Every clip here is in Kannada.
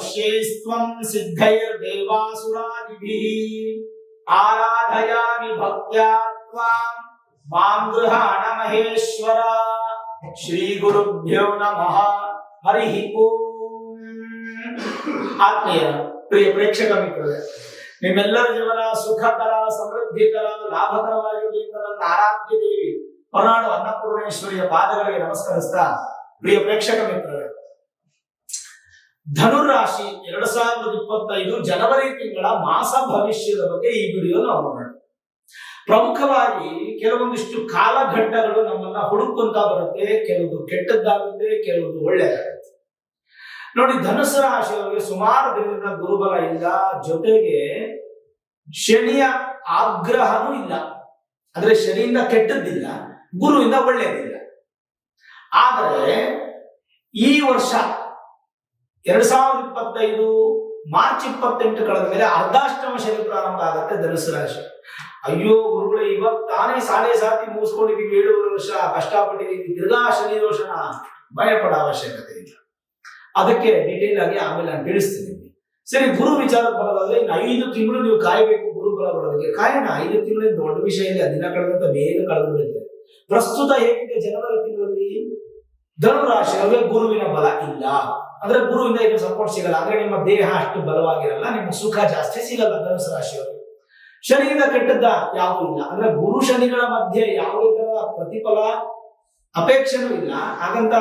ಅವಶ್ಯೈಸ್ತ್ವಂ ಸಿದ್ಧೈರ್ದೇವಾಸುರಾದಿಭಿಃ ಆರಾಧಯಾಮಿ ಭಕ್ತ್ಯಾ ತ್ವಾಂ ಮಾಂ ಗೃಹಾಣ ಮಹೇಶ್ವರ. ಶ್ರೀ ಗುರುಭ್ಯೋ ನಮಃ. ಹರಿ ಓಂ. ಆತ್ಮೀಯ ಪ್ರಿಯ ಪ್ರೇಕ್ಷಕ ಮಿತ್ರರೇ, ನಿಮ್ಮೆಲ್ಲರ ಜೀವನ ಸುಖಕರ, ಸಮೃದ್ಧಿಕರ, ಲಾಭಕರವಾಗಿರಲಿ ಅಂತ ನನ್ನ ಆರಾಧ್ಯ ದೇವಿ ಹೊರನಾಡು ಅನ್ನಪೂರ್ಣೇಶ್ವರಿಯ ಪಾದಗಳಿಗೆ ನಮಸ್ಕರಿಸ್ತಾ, ಪ್ರಿಯ ಪ್ರೇಕ್ಷಕ ಮಿತ್ರರೇ, ಧನುರಾಶಿ 2025 ಜನವರಿ ತಿಂಗಳ ಮಾಸ ಭವಿಷ್ಯದ ಬಗ್ಗೆ ಈ ವಿಡಿಯೋ ನಾವು ನೋಡೋಣ. ಪ್ರಮುಖವಾಗಿ ಕೆಲವೊಂದಿಷ್ಟು ಕಾಲಘಟ್ಟಗಳು ನಮ್ಮನ್ನ ಹುಡುಕೊಂತ ಬರುತ್ತೆ. ಕೆಲವುದು ಕೆಟ್ಟದ್ದಾಗುತ್ತೆ, ಕೆಲವುದು ಒಳ್ಳೆಯದಾಗುತ್ತೆ. ನೋಡಿ, ಧನುಸು ರಾಶಿಯವರಿಗೆ ಸುಮಾರು ದಿನದಿಂದ ಗುರುಬಲ ಇಲ್ಲ, ಜೊತೆಗೆ ಶನಿಯ ಆಗ್ರಹನೂ ಇಲ್ಲ. ಅಂದ್ರೆ ಶನಿಯಿಂದ ಕೆಟ್ಟದ್ದಿಲ್ಲ, ಗುರುವಿಂದ ಒಳ್ಳೆಯದಿಲ್ಲ. ಆದರೆ ಈ ವರ್ಷ 2025 ಮಾರ್ಚ್ 28 ಕಳೆದ ಮೇಲೆ ಅರ್ಧಾಷ್ಟಮ ಶನಿ ಪ್ರಾರಂಭ ಆಗುತ್ತೆ ಧನುಸು ರಾಶಿ. ಅಯ್ಯೋ ಗುರುಗಳೇ, ಇವಾಗ ತಾನೇ ಸಾಡೆ ಸಾತಿ ಮುಗಿಸ್ಕೊಂಡಿದ್ದೀವಿ, 7 ವರ್ಷ ಕಷ್ಟಪಟ್ಟಿದ್ದೀವಿ, ತಿರ್ಗಾ ಶನಿ ದೋಷನ, ಭಯಪಡೋ ಅವಶ್ಯಕತೆ ಇಲ್ಲ. ಅದಕ್ಕೆ ಡೀಟೇಲ್ ಆಗಿ ಆಮೇಲೆ ನಾನು ತಿಳಿಸ್ತೀನಿ. ಸರಿ, ಗುರು ವಿಚಾರಕ್ಕೆ ಬರೋದಾದ್ರೆ ಇನ್ನು 5 ತಿಂಗಳು ನೀವು ಕಾಯಬೇಕು ಗುರು ಬಲ ಬರೋದಕ್ಕೆ. ಕಾಯೋಣ, 5 ತಿಂಗಳಿಂದ ದೊಡ್ಡ ವಿಷಯ ಇಲ್ಲ, ದಿನ ಕಳೆದಂತ ಬೇಗ ಕಳೆದು ಬಿಡುತ್ತೆ. ಪ್ರಸ್ತುತ ಹೇಗಿದೆ ಜನವರಿ ತಿಂಗಳಲ್ಲಿ ಧನುರಾಶಿಯವರಿಗೆ ಗುರುವಿನ ಬಲ ಇಲ್ಲ. ಅಂದ್ರೆ ಗುರುವಿಂದ ಇದು ಸಪೋರ್ಟ್ ಸಿಗಲ್ಲ. ಅಂದ್ರೆ ನಿಮ್ಮ ದೇಹ ಅಷ್ಟು ಬಲವಾಗಿರಲ್ಲ, ನಿಮ್ಗೆ ಸುಖ ಜಾಸ್ತಿ ಸಿಗಲ್ಲ ಧನುಸು ರಾಶಿಯವರಿಗೆ. ಶನಿಯಿಂದ ಕೆಟ್ಟದ್ದ ಯಾವುದೂ ಇಲ್ಲ. ಅಂದ್ರೆ ಗುರು ಶನಿಗಳ ಮಧ್ಯೆ ಯಾವುದೇ ತರ ಪ್ರತಿಫಲ ಅಪೇಕ್ಷೆನೂ ಇಲ್ಲ, ಹಾಗಂತ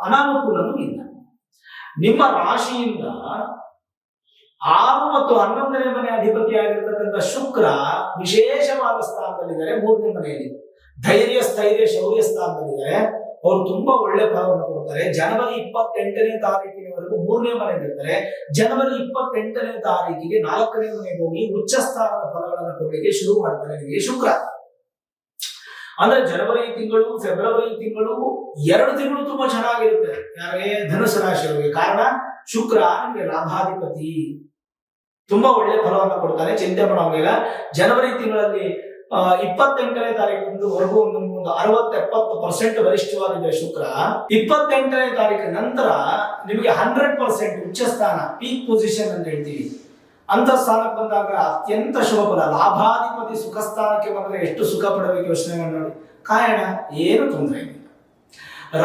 ಅನಾನುಕೂಲನೂ ಇಲ್ಲ. ನಿಮ್ಮ ರಾಶಿಯಿಂದ 6 ಮತ್ತು 11ನೇ ಮನೆ ಅಧಿಪತಿಯಾಗಿರ್ತಕ್ಕಂಥ ಶುಕ್ರ ವಿಶೇಷವಾದ ಸ್ಥಾನದಲ್ಲಿದ್ದಾರೆ, 3ನೇ ಮನೆಯಲ್ಲಿ. ಧೈರ್ಯ, ಸ್ಥೈರ್ಯ, ಶೌರ್ಯ ಸ್ಥಾನದಲ್ಲಿದ್ದಾರೆ. ಅವರು ತುಂಬಾ ಒಳ್ಳೆ ಫಲವನ್ನು ಕೊಡ್ತಾರೆ. ಜನವರಿ 28ನೇ ತಾರೀಕಿನವರೆಗೂ 3ನೇ ಮನೆಯಲ್ಲಿರ್ತಾರೆ. ಜನವರಿ 28ನೇ ತಾರೀಕಿಗೆ 4ನೇ ಮನೆಗೆ ಹೋಗಿ ಉಚ್ಚ ಸ್ಥಾನದ ಫಲಗಳನ್ನು ಕೊಡಲಿಕ್ಕೆ ಶುರು ಮಾಡ್ತಾರೆ ನಿಮಗೆ ಶುಕ್ರ. ಅಂದ್ರೆ ಜನವರಿ ತಿಂಗಳು, ಫೆಬ್ರವರಿ ತಿಂಗಳು, 2 ತಿಂಗಳು ತುಂಬಾ ಚೆನ್ನಾಗಿರುತ್ತೆ ಯಾರಿಗೆ? ಧನುಸು ರಾಶಿಯವರಿಗೆ. ಕಾರಣ ಶುಕ್ರ ನಿಮಗೆ ಲಾಭಾಧಿಪತಿ, ತುಂಬಾ ಒಳ್ಳೆ ಫಲವನ್ನು ಕೊಡ್ತಾನೆ, ಚಿಂತೆ ಮಾಡೋಂಗಿಲ್ಲ. ಜನವರಿ ತಿಂಗಳಲ್ಲಿ 28ನೇ ತಾರೀಕಿನವರೆಗೂ ಒಂದು 60-70% ಬಲಿಷ್ಠವಾಗಿದೆ ಶುಕ್ರ. 28ನೇ ತಾರೀಕು ನಂತರ ನಿಮಗೆ 100% ಉಚ್ಚ ಸ್ಥಾನ, ಪೀಕ್ ಪೊಸಿಷನ್ ಅಂತ ಹೇಳ್ತೀವಿ, ಅಂತ ಸ್ಥಾನಕ್ಕೆ ಬಂದಾಗ ಅತ್ಯಂತ ಶುಭ ಫಲ. ಲಾಭಾಧಿಪತಿ ಸುಖ ಸ್ಥಾನಕ್ಕೆ ಬಂದ್ರೆ ಎಷ್ಟು ಸುಖ ಪಡಬೇಕು ಯೋಚನೆ ಮಾಡಿ ನೋಡಿ. ಕಾರಣ ಏನು ತೊಂದರೆ ಇಲ್ಲ.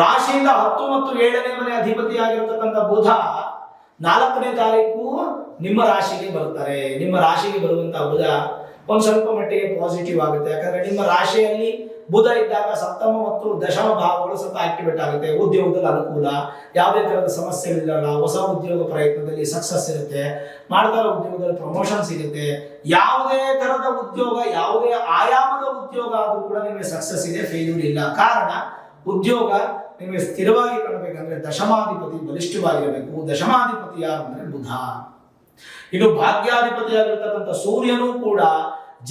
ರಾಶಿಯಿಂದ 10 ಮತ್ತು 7ನೇ ಮನೆ ಅಧಿಪತಿ ಆಗಿರತಕ್ಕಂಥ ಬುಧ 4ನೇ ತಾರೀಕು ನಿಮ್ಮ ರಾಶಿಗೆ ಬರ್ತಾರೆ. ನಿಮ್ಮ ರಾಶಿಗೆ ಬರುವಂತಹ ಬುಧ ಒಂದ್ ಸ್ವಲ್ಪ ಮಟ್ಟಿಗೆ ಪಾಸಿಟಿವ್ ಆಗುತ್ತೆ. ಯಾಕಂದ್ರೆ ನಿಮ್ಮ ರಾಶಿಯಲ್ಲಿ ಬುಧ ಇದ್ದಾಗ ಸಪ್ತಮ ಮತ್ತು ದಶಮ ಭಾವಗಳು ಸ್ವಲ್ಪ ಆಕ್ಟಿವೇಟ್ ಆಗುತ್ತೆ. ಉದ್ಯೋಗದಲ್ಲಿ ಅನುಕೂಲ, ಯಾವುದೇ ತರದ ಸಮಸ್ಯೆ ಇರಲ್ಲ, ಹೊಸ ಉದ್ಯೋಗ ಪ್ರಯತ್ನದಲ್ಲಿ ಸಕ್ಸಸ್ ಇರುತ್ತೆ, ಮಾಡ್ತಾ ಇರೋ ಉದ್ಯೋಗದಲ್ಲಿ ಪ್ರಮೋಷನ್ ಸಿಗುತ್ತೆ. ಯಾವುದೇ ತರದ ಉದ್ಯೋಗ, ಯಾವುದೇ ಆಯಾಮದ ಉದ್ಯೋಗ ಆದ್ರೂ ಕೂಡ ನಿಮಗೆ ಸಕ್ಸಸ್ ಇದೆ, ಫೇಲ್ಯೂರ್ ಇಲ್ಲ. ಕಾರಣ ಉದ್ಯೋಗ ನಿಮಗೆ ಸ್ಥಿರವಾಗಿ ಕಾಣಬೇಕಂದ್ರೆ ದಶಮಾಧಿಪತಿ ಬಲಿಷ್ಠವಾಗಿರಬೇಕು. ದಶಮಾಧಿಪತಿ ಯಾರು ಅಂದ್ರೆ ಬುಧ. ಇನ್ನು ಭಾಗ್ಯಾಧಿಪತಿಯಾಗಿರ್ತಕ್ಕಂಥ ಸೂರ್ಯನೂ ಕೂಡ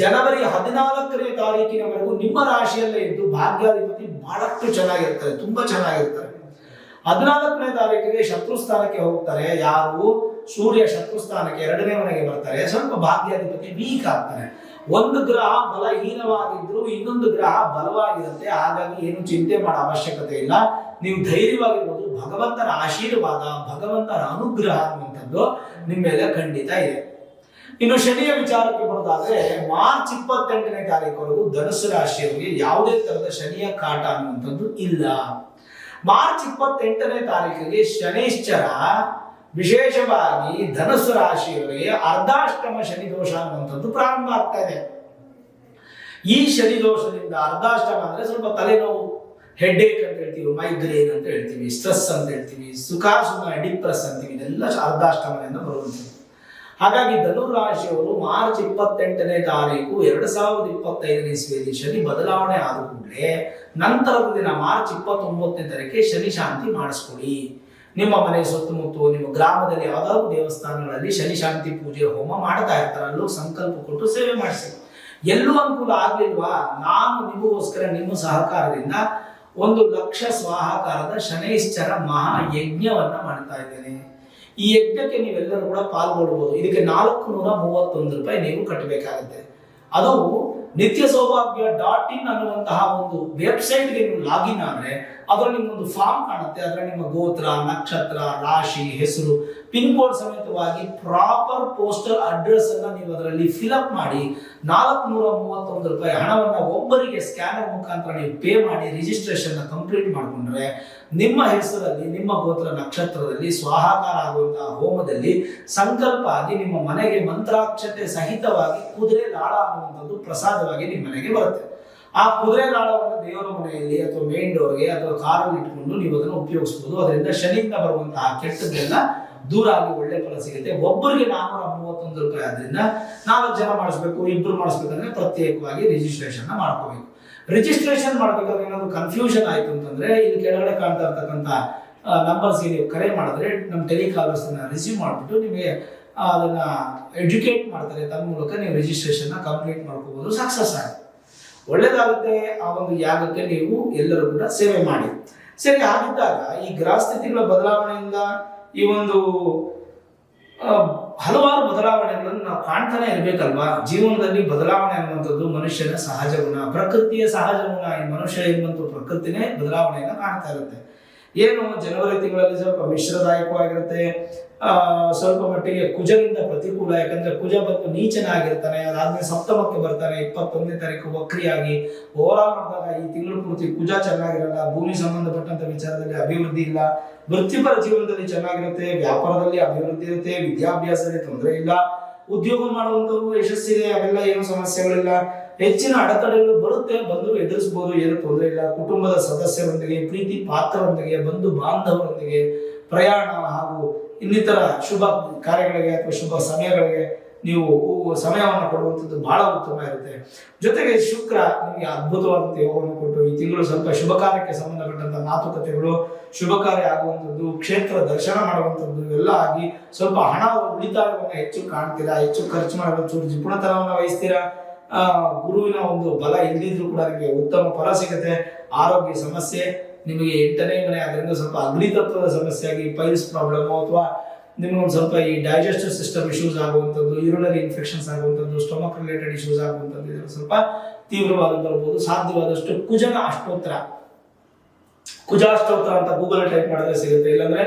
ಜನವರಿ 14ನೇ ತಾರೀಕಿನವರೆಗೂ ನಿಮ್ಮ ರಾಶಿಯಲ್ಲೇ ಇದ್ದು ಭಾಗ್ಯಾಧಿಪತಿ ಬಹಳಷ್ಟು ಚೆನ್ನಾಗಿರ್ತಾರೆ, ತುಂಬಾ ಚೆನ್ನಾಗಿರ್ತಾರೆ. 14ನೇ ತಾರೀಕಿಗೆ ಶತ್ರುಸ್ಥಾನಕ್ಕೆ ಹೋಗ್ತಾರೆ. ಯಾರು? ಸೂರ್ಯ ಶತ್ರುಸ್ಥಾನಕ್ಕೆ 2ನೇ ಮನೆಗೆ ಬರ್ತಾರೆ. ಸ್ವಲ್ಪ ಭಾಗ್ಯಾಧಿಪತಿ ವೀಕ್ ಆಗ್ತಾನೆ. ಒಂದು ಗ್ರಹ ಬಲಹೀನವಾಗಿದ್ರು ಇನ್ನೊಂದು ಗ್ರಹ ಬಲವಾಗಿರುತ್ತೆ. ಹಾಗಾಗಿ ಏನು ಚಿಂತೆ ಮಾಡೋ ಅವಶ್ಯಕತೆ ಇಲ್ಲ. ನೀವು ಧೈರ್ಯವಾಗಿರ್ಬೋದು. ಭಗವಂತನ ಆಶೀರ್ವಾದ, ಭಗವಂತನ ಅನುಗ್ರಹ ಅನ್ನುವಂಥದ್ದು ನಿಮ್ಮ ಮೇಲೆ ಖಂಡಿತ ಇದೆ. ಇನ್ನು ಶನಿಯ ವಿಚಾರಕ್ಕೆ ಬರೋದಾದ್ರೆ ಮಾರ್ಚ್ 28ನೇ ತಾರೀಕುವರೆಗೂ ಧನುಸು ರಾಶಿಯವರಿಗೆ ಯಾವುದೇ ತರದ ಶನಿಯ ಕಾಟ ಅನ್ನುವಂಥದ್ದು ಇಲ್ಲ. ಮಾರ್ಚ್ 28ನೇ ತಾರೀಕಿಗೆ ಶನೈಶ್ಚರ ವಿಶೇಷವಾಗಿ ಧನುಸು ರಾಶಿಯವರಿಗೆ ಅರ್ಧಾಷ್ಟಮ ಶನಿ ದೋಷ ಅನ್ನುವಂಥದ್ದು ಪ್ರಾರಂಭ ಆಗ್ತಾ ಇದೆ. ಈ ಶನಿ ದೋಷದಿಂದ ಅರ್ಧಾಷ್ಟಮ ಅಂದ್ರೆ ಸ್ವಲ್ಪ ತಲೆನೋವು, ಹೆಡ್ಏಕ್ ಅಂತ ಹೇಳ್ತೀವಿ, ಮೈಗ್ರೇನ್ ಅಂತ ಹೇಳ್ತೀವಿ, ಸ್ಟ್ರೆಸ್ ಅಂತ ಹೇಳ್ತೀವಿ, ಸುಖಾಸುಖ ಡಿಪ್ರೆಸ್ ಅಂತೀವಿ, ಇದೆಲ್ಲ ಅರ್ಧಾಷ್ಟಮದಿಂದ ಬರುವಂಥದ್ದು. ಹಾಗಾಗಿ ಧನುರಾಶಿಯವರು ಮಾರ್ಚ್ 28ನೇ ತಾರೀಕು 2025ನೇ ಇಸ್ವಿಯಲ್ಲಿ ಶನಿ ಬದಲಾವಣೆ ಆದ ಕೂಡಲೇ ನಂತರದ ದಿನ ಮಾರ್ಚ್ 29ನೇ ತಾರೀಕಿಗೆ ಶನಿ ಶಾಂತಿ ಮಾಡಿಸ್ಕೊಡಿ. ನಿಮ್ಮ ಮನೆ ಸುತ್ತಮುತ್ತ, ನಿಮ್ಮ ಗ್ರಾಮದಲ್ಲಿ ಯಾವ್ದಾದ್ರು ದೇವಸ್ಥಾನಗಳಲ್ಲಿ ಶನಿ ಶಾಂತಿ ಪೂಜೆ ಹೋಮ ಮಾಡ್ತಾ ಇರ್ತಾರೆ, ಅಲ್ಲೂ ಸಂಕಲ್ಪ ಕೊಟ್ಟು ಸೇವೆ ಮಾಡಿಸಿ. ಎಲ್ಲೂ ಅನುಕೂಲ ಆಗ್ಲಿಲ್ವಾ? ನಾನು ನಿಮಗೋಸ್ಕರ ನಿಮ್ಮ ಸಹಕಾರದಿಂದ 1 ಲಕ್ಷ ಸ್ವಾಹಾಕಾರದ ಶನೈಶ್ಚರ ಮಹಾ ಯಜ್ಞವನ್ನ ಮಾಡ್ತಾ ಇದ್ದೇನೆ. ಈ ಯಜ್ಞಕ್ಕೆ ನೀವೆಲ್ಲರೂ ಕೂಡ ಪಾಲ್ಗೊಳ್ಬಹುದು. ಇದಕ್ಕೆ 431 ರೂಪಾಯಿ ನೀವು ಕಟ್ಟಬೇಕಾಗುತ್ತೆ. ಅದು ನಿತ್ಯ ಸೌಭಾಗ್ಯ .in ಅನ್ನುವಂತಹ ಒಂದು ವೆಬ್ಸೈಟ್ಗೆ ನೀವು ಲಾಗಿನ್ ಆದ್ರೆ ಅದರಲ್ಲಿ ನಿಮ್ಮೊಂದು ಫಾರ್ಮ್ ಕಾಣುತ್ತೆ. ಅದರಲ್ಲಿ ನಿಮ್ಮ ಗೋತ್ರ, ನಕ್ಷತ್ರ, ರಾಶಿ, ಹೆಸರು, ಪಿನ್ ಕೋಡ್ ಸಮೇತವಾಗಿ ಪ್ರಾಪರ್ ಪೋಸ್ಟಲ್ ಅಡ್ರೆಸ್ ಅನ್ನ ನೀವು ಅದರಲ್ಲಿ ಫಿಲ್ಅಪ್ ಮಾಡಿ 431 ರೂಪಾಯಿ ಹಣವನ್ನ ಒಬ್ಬರಿಗೆ ಸ್ಕ್ಯಾನರ್ ಮುಖಾಂತರ ನೀವು ಪೇ ಮಾಡಿ ರಿಜಿಸ್ಟ್ರೇಷನ್ ಕಂಪ್ಲೀಟ್ ಮಾಡಿಕೊಂಡ್ರೆ ನಿಮ್ಮ ಹೆಸರಲ್ಲಿ, ನಿಮ್ಮ ಗೋತ್ರ ನಕ್ಷತ್ರದಲ್ಲಿ ಸ್ವಾಹಾಕಾರ ಆಗುವಂತಹ ಹೋಮದಲ್ಲಿ ಸಂಕಲ್ಪ ಆಗಿ ನಿಮ್ಮ ಮನೆಗೆ ಮಂತ್ರಾಕ್ಷತೆ ಸಹಿತವಾಗಿ ಕುದುರೆ ಲಾಳ ಅನ್ನುವಂಥದ್ದು ಪ್ರಸಾದವಾಗಿ ನಿಮ್ಮ ಮನೆಗೆ ಬರುತ್ತೆ. ಆ ಕುದುರೆ ಲಾಳವನ್ನು ದೇವರ ಮನೆಯಲ್ಲಿ ಅಥವಾ ಮೇನ್ ಡೋರ್ಗೆ ಅಥವಾ ಕಾರಲ್ಲಿ ಇಟ್ಕೊಂಡು ನೀವು ಅದನ್ನು ಉಪಯೋಗಿಸಬಹುದು. ಅದರಿಂದ ಶನಿಯಿಂದ ಬರುವಂತಹ ಕೆಟ್ಟದ್ದೆಲ್ಲ ದೂರ ಆಗಿ ಒಳ್ಳೆ ಫಲ ಸಿಗುತ್ತೆ. ಒಬ್ಬರಿಗೆ 431 ರೂಪಾಯಿ ಆದ್ರಿಂದ 4 ಜನ ಮಾಡಿಸ್ಬೇಕು, 2 ಮಾಡಿಸ್ಬೇಕಂದ್ರೆ ಪ್ರತ್ಯೇಕವಾಗಿ ರಿಜಿಸ್ಟ್ರೇಷನ್ ಮಾಡ್ಕೋಬೇಕು. ರಿಜಿಸ್ಟ್ರೇಷನ್ ಮಾಡ್ಬೇಕಾದ್ರೆ ಏನಾದ್ರು ಕನ್ಫ್ಯೂಷನ್ ಆಯ್ತು ಅಂತಂದ್ರೆ ಇಲ್ಲಿ ಕೆಳಗಡೆ ಕಾಣ್ತಾ ಇರ್ತಕ್ಕಂಥ ನಂಬರ್ಸ್ಗೆ ನೀವು ಕರೆ ಮಾಡಿದ್ರೆ ನಮ್ಮ ಟೆಲಿಕಾಲರ್ಸ್ ರಿಸೀವ್ ಮಾಡಿಬಿಟ್ಟು ನಿಮಗೆ ಅದನ್ನ ಎಜುಕೇಟ್ ಮಾಡ್ತಾರೆ. ತನ್ನ ಮೂಲಕ ನೀವು ರಿಜಿಸ್ಟ್ರೇಷನ್ ಕಂಪ್ಲೀಟ್ ಮಾಡ್ಕೋಬಹುದು. ಸಕ್ಸಸ್ ಆಗುತ್ತೆ, ಒಳ್ಳೇದಾಗುತ್ತೆ. ಆ ಒಂದು ಯಾಗಕ್ಕೆ ನೀವು ಎಲ್ಲರೂ ಕೂಡ ಸೇವೆ ಮಾಡಿ. ಸರಿ, ಆಗಿದ್ದಾಗ ಈ ಗ್ರಹ ಸ್ಥಿತಿಗಳ ಬದಲಾವಣೆಯಿಂದ ಈ ಒಂದು ಹಲವಾರು ಬದಲಾವಣೆಗಳನ್ನು ನಾವು ಕಾಣ್ತಾನೆ ಇರ್ಬೇಕಲ್ವಾ. ಜೀವನದಲ್ಲಿ ಬದಲಾವಣೆ ಅನ್ನುವಂಥದ್ದು ಮನುಷ್ಯನ ಸಹಜ ಗುಣ, ಪ್ರಕೃತಿಯ ಸಹಜ ಗುಣ. ಈ ಮನುಷ್ಯ ಎಂಬಂತ ಪ್ರಕೃತಿನೇ ಬದಲಾವಣೆಯನ್ನು ಕಾಣ್ತಾ ಇರುತ್ತೆ. ಏನು ಜನವರಿ ತಿಂಗಳಲ್ಲಿ ಸ್ವಲ್ಪ ಮಿಶ್ರದಾಯಕವಾಗಿರುತ್ತೆ, ಸ್ವಲ್ಪ ಮಟ್ಟಿಗೆ ಕುಜನಿಂದ ಪ್ರತಿಕೂಲ. ಯಾಕಂದ್ರೆ ಕುಜ ಬಂದು ನೀಚನಾಗಿರ್ತಾನೆ, ಅದಾದ್ಮೇಲೆ ಸಪ್ತಮಕ್ಕೆ ಬರ್ತಾನೆ 21ನೇ ತಾರೀಕು ವಕ್ರಿಯಾಗಿ. ಓವರಾಲ್ ನೋಡಿದಾಗ ಈ ತಿಂಗಳು ಪೂರ್ತಿ ಕುಜ ಚೆನ್ನಾಗಿರಲ್ಲ. ಭೂಮಿ ಸಂಬಂಧಪಟ್ಟಂತ ವಿಚಾರದಲ್ಲಿ ಅಭಿವೃದ್ಧಿ ಇಲ್ಲ. ವೃತ್ತಿಪರ ಜೀವನದಲ್ಲಿ ಚೆನ್ನಾಗಿರುತ್ತೆ, ವ್ಯಾಪಾರದಲ್ಲಿ ಅಭಿವೃದ್ಧಿ ಇರುತ್ತೆ, ವಿದ್ಯಾಭ್ಯಾಸದಲ್ಲಿ ತೊಂದರೆ ಇಲ್ಲ, ಉದ್ಯೋಗ ಮಾಡುವಂತವ್ರು ಯಶಸ್ಸಿದೆ, ಅವೆಲ್ಲ ಏನು ಸಮಸ್ಯೆಗಳಿಲ್ಲ. ಹೆಚ್ಚಿನ ಅಡೆತಡೆಗಳು ಬರುತ್ತೆ, ಬಂದರೂ ಎದುರಿಸಬಹುದು, ಏನು ತೊಂದರೆ ಇಲ್ಲ. ಕುಟುಂಬದ ಸದಸ್ಯರೊಂದಿಗೆ, ಪ್ರೀತಿ ಪಾತ್ರರೊಂದಿಗೆ, ಬಂಧು ಬಾಂಧವರೊಂದಿಗೆ ಪ್ರಯಾಣ ಹಾಗೂ ಇನ್ನಿತರ ಶುಭ ಕಾರ್ಯಗಳಿಗೆ ಅಥವಾ ಶುಭ ಸಮಯಗಳಿಗೆ ನೀವು ಸಮಯವನ್ನು ಕೊಡುವಂಥದ್ದು ಬಹಳ ಉತ್ತಮ ಇರುತ್ತೆ. ಜೊತೆಗೆ ಶುಕ್ರ ನಿಮಗೆ ಅದ್ಭುತವಾದಂಥ ಯೋಗವನ್ನು ಕೊಟ್ಟು ಈ ತಿಂಗಳು ಸ್ವಲ್ಪ ಶುಭ ಕಾರ್ಯಕ್ಕೆ ಸಂಬಂಧಪಟ್ಟಂತ ಮಾತುಕತೆಗಳು, ಶುಭ ಕಾರ್ಯ ಆಗುವಂಥದ್ದು, ಕ್ಷೇತ್ರ ದರ್ಶನ ಮಾಡುವಂಥದ್ದು ಎಲ್ಲ ಆಗಿ ಸ್ವಲ್ಪ ಹಣ ಉಳಿತಾಯವನ್ನು ಹೆಚ್ಚು ಕಾಣ್ತೀರಾ, ಹೆಚ್ಚು ಖರ್ಚು ಮಾಡಲು ಚೂರು ಜಿಪುಣತನವನ್ನು ವಹಿಸ್ತೀರಾ. ಗುರುವಿನ ಒಂದು ಬಲ ಇಲ್ಲದಿದ್ರು ಕೂಡ ನಿಮಗೆ ಉತ್ತಮ ಫಲ ಸಿಗುತ್ತೆ. ಆರೋಗ್ಯ ಸಮಸ್ಯೆ ನಿಮಗೆ 8ನೇ ಮನೆ, ಅದರಿಂದ ಸ್ವಲ್ಪ ಅಗ್ನಿ ತತ್ವದ ಸಮಸ್ಯೆ ಆಗಿ ಪೈಲ್ಸ್ ಪ್ರಾಬ್ಲಮ್ ಅಥವಾ ನಿಮ್ಗೊಂದು ಸ್ವಲ್ಪ ಈ ಡೈಜೆಸ್ಟಿವ್ ಸಿಸ್ಟಮ್ ಇಶ್ಯೂಸ್ ಆಗುವಂಥದ್ದು, ಯೂರಿನರಿ ಇನ್ಫೆಕ್ಷನ್ಸ್ ಆಗುವಂಥದ್ದು, ಸ್ಟೊಮಕ್ ರಿಲೇಟೆಡ್ ಇಶ್ಯೂಸ್ ಆಗುವಂಥದ್ದು ಇದನ್ನು ಸ್ವಲ್ಪ ತೀವ್ರವಾಗಿ ಬರಬಹುದು. ಸಾಧ್ಯವಾದಷ್ಟು ಕುಜನ ಅಷ್ಟೋತ್ತರ, ಕುಜಾಷ್ಟೋತ್ರ ಅಂತ ಗೂಗಲ್ ಟೈಪ್ ಮಾಡಿದ್ರೆ ಸಿಗುತ್ತೆ. ಇಲ್ಲಾಂದ್ರೆ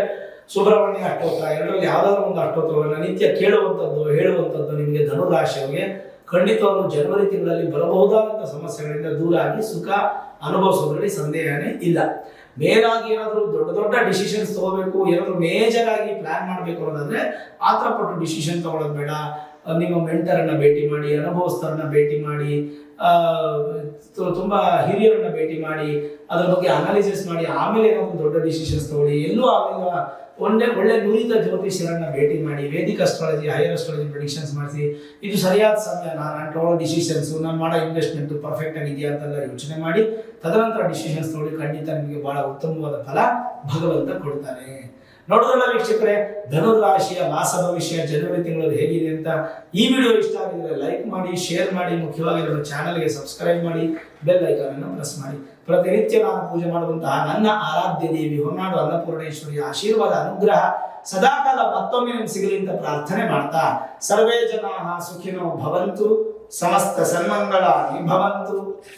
ಸುಬ್ರಹ್ಮಣ್ಯ ಅಷ್ಟೋತ್ರ, ಎರಡರಲ್ಲಿ ಯಾವ್ದಾದ್ರು ಒಂದು ಅಷ್ಟೋತ್ರವನ್ನು ನಿತ್ಯ ಕೇಳುವಂಥದ್ದು, ಹೇಳುವಂಥದ್ದು ನಿಮಗೆ ಧನುರಾಶಿಯವರಿಗೆ ಖಂಡಿತವಾಗ್ಲೂ ಜನವರಿ ತಿಂಗಳಲ್ಲಿ ಬರಬಹುದಾದಂಥ ಸಮಸ್ಯೆಗಳಿಂದ ದೂರ ಆಗಿ ಸುಖ ಅನುಭವಿಸೋದ್ರಲ್ಲಿ ಸಂದೇಹನೇ ಇಲ್ಲ. ಮೇಲಾಗಿ ಏನಾದರೂ ದೊಡ್ಡ ದೊಡ್ಡ ಡಿಸಿಷನ್ಸ್ ತಗೋಬೇಕು, ಏನಾದರೂ ಮೇಜರ್ ಆಗಿ ಪ್ಲಾನ್ ಮಾಡಬೇಕು ಅನ್ನೋದಾದ್ರೆ ಆತರ ಪಟ್ಟು ಡಿಸಿಷನ್ ತಗೊಳ್ಳೋದು ಬೇಡ. ನಿಮ್ಮ ಮೆಂಟರನ್ನ ಭೇಟಿ ಮಾಡಿ, ಅನುಭವಸ್ಥರನ್ನ ಭೇಟಿ ಮಾಡಿ, ತುಂಬಾ ಹಿರಿಯರನ್ನ ಭೇಟಿ ಮಾಡಿ, ಅದ್ರ ಬಗ್ಗೆ ಅನಾಲಿಸಿಸ್ ಮಾಡಿ ಆಮೇಲೆ ಏನಾದ್ರು ದೊಡ್ಡ ಡಿಸಿಷನ್ಸ್ ತಗೊಳ್ಳಿ. ಎಲ್ಲೂ ಆಗಲಿಲ್ಲ ಒಳ್ಳೆ ನುರಿತ ಜ್ಯೋತಿಷ್ಯರನ್ನ ಭೇಟಿ ಮಾಡಿ, Vedic astrology, higher astrology predictions ಮಾಡಿಸಿ ಇದು ಸರಿಯಾದ ಸಮಯ, ನಾನು ತಗೊಳ್ಳೋ ಡಿಸಿಷನ್ಸ್, ನಾನು ಮಾಡೋ ಇನ್ವೆಸ್ಟ್ಮೆಂಟ್ ಪರ್ಫೆಕ್ಟ್ ಆಗಿದೆಯಾ ಅಂತೆಲ್ಲ ಯೋಚನೆ ಮಾಡಿ ತದನಂತರ ಡಿಸಿಷನ್ಸ್ ತಗೊಳ್ಳಿ. ಖಂಡಿತ ನಿಮಗೆ ಬಹಳ ಉತ್ತಮವಾದ ಫಲ ಭಗವಂತ ಕೊಡ್ತಾನೆ. ನೋಡೋದ್ರಲ್ಲ ವೀಕ್ಷಕರೇ, ಧನುರಾಶಿಯ ಮಾಸ ಭವಿಷ್ಯ ಜನವರಿ ತಿಂಗಳಲ್ಲಿ ಹೇಗಿದೆ ಅಂತ. ಈ ವಿಡಿಯೋ ಇಷ್ಟ ಆಗಿದ್ರೆ ಲೈಕ್ ಮಾಡಿ, ಶೇರ್ ಮಾಡಿ, ಮುಖ್ಯವಾಗಿ ನಮ್ಮ ಚಾನಲ್ಗೆ ಸಬ್ಸ್ಕ್ರೈಬ್ ಮಾಡಿ, ಬೆಲ್ ಐಕಾನ್ ಅನ್ನು ಪ್ರೆಸ್ ಮಾಡಿ. ಪ್ರತಿನಿತ್ಯ ನಾನು ಪೂಜೆ ಮಾಡುವಂತಹ ನನ್ನ ಆರಾಧ್ಯ ದೇವಿ ಹೊನ್ನಾಡು ಅನ್ನಪೂರ್ಣೇಶ್ವರಿಯ ಆಶೀರ್ವಾದ ಅನುಗ್ರಹ ಸದಾಕಾಲ ಮತ್ತೊಮ್ಮೆ ನಿಮ್ಗೆ ಸಿಗಲಿ ಅಂತ ಪ್ರಾರ್ಥನೆ ಮಾಡ್ತಾ, ಸರ್ವೇ ಜನಾಃ ಸುಖಿನೋ ಭವಂತು, ಸಮಸ್ತ ಸನ್ಮಂಗಳಾನಿ ಭವಂತು.